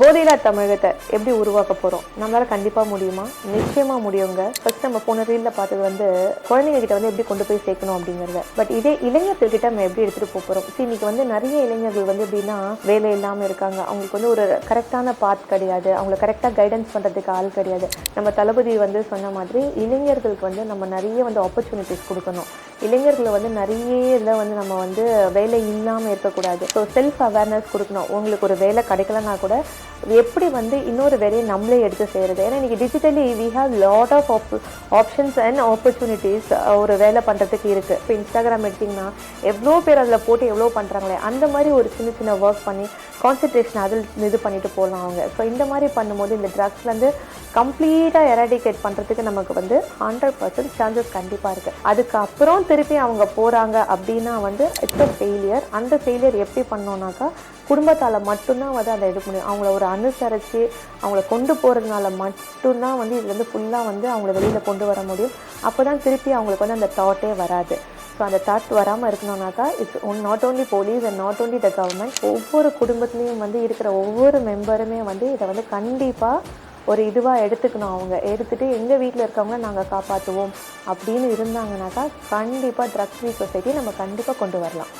போதையில்லா தமிழகத்தை எப்படி உருவாக்க போகிறோம்? நம்மளால் கண்டிப்பாக முடியுமா? நிச்சயமாக முடியுங்க. ஃபர்ஸ்ட் நம்ம போன ரீலில் பார்த்தது குழந்தைங்க கிட்ட எப்படி கொண்டு போய் சேர்க்கணும் அப்படிங்கிறத. பட் இதே இளைஞர்கள் கிட்ட நம்ம எப்படி எடுத்துகிட்டு போகிறோம்? இன்னைக்கு நிறைய இளைஞர்கள் எப்படின்னா வேலை இல்லாமல் இருக்காங்க. அவங்களுக்கு ஒரு கரெக்டான பாத் கிடையாது. அவங்களை கரெக்டாக கைடன்ஸ் பண்ணுறதுக்கு ஆள் கிடையாது. நம்ம தளபதி சொன்ன மாதிரி இளைஞர்களுக்கு நம்ம நிறைய ஆப்பர்ச்சுனிட்டிஸ் கொடுக்கணும். இளைஞர்களை நிறைய இதில் நம்ம வேலை இல்லாமல் இருக்கக்கூடாது. ஸோ செல்ஃப் அவேர்னஸ் கொடுக்கணும். உங்களுக்கு ஒரு வேலை கிடைக்கலன்னா கூட எப்படி இன்னொரு வேலையை நம்மளே எடுத்து செய்கிறது. ஏன்னா இன்றைக்கி digitally we have lot of options and opportunities ஒரு வேலை பண்ணுறதுக்கு இருக்குது. இப்போ இன்ஸ்டாகிராம் எடுத்திங்கன்னா எவ்வளோ பேர் அதில் போட்டு எவ்வளோ பண்ணுறாங்களே, அந்த மாதிரி ஒரு சின்ன சின்ன ஒர்க் பண்ணி கான்சன்ட்ரேஷன் அதில் இது பண்ணிட்டு போகலாம் அவங்க. ஸோ இந்த மாதிரி பண்ணும்போது இந்த ட்ரக்ஸ்லேருந்து கம்ப்ளீட்டாக எராடிகேட் பண்ணுறதுக்கு நமக்கு 100% சான்சஸ் கண்டிப்பாக இருக்குது. அதுக்கப்புறம் திருப்பி அவங்க போகிறாங்க அப்படின்னா இட்ஸ் அ ஃபெயிலியர். அந்த ஃபெயிலியர் எப்படி பண்ணோன்னாக்கா குடும்பத்தால் மட்டும்தான் அதை எடுக்க முடியும். அவங்கள ஒரு அனுசரித்து அவங்கள கொண்டு போகிறதுனால மட்டும்தான் இதுலேருந்து ஃபுல்லாக அவங்கள வெளியில் கொண்டு வர முடியும். அப்போ தான் திருப்பி அவங்களுக்கு அந்த தாட்டே வராது. ஸோ அந்த தாட் வராமல் இருக்கணும்னாக்கா it's not only police and not only the government. ஒவ்வொரு குடும்பத்துலேயும் இருக்கிற ஒவ்வொரு மெம்பருமே இதை கண்டிப்பாக ஒரு இதுவாக எடுத்துக்கணும். அவங்க எடுத்துகிட்டு எங்கள் வீட்டில் இருக்கவங்கள நாங்கள் காப்பாற்றுவோம் அப்படின்னு இருந்தாங்கனாக்கா கண்டிப்பாக ட்ரக்ஸ் ஃப்ரீ சொசைட்டி நம்ம கண்டிப்பாக கொண்டு வரலாம்.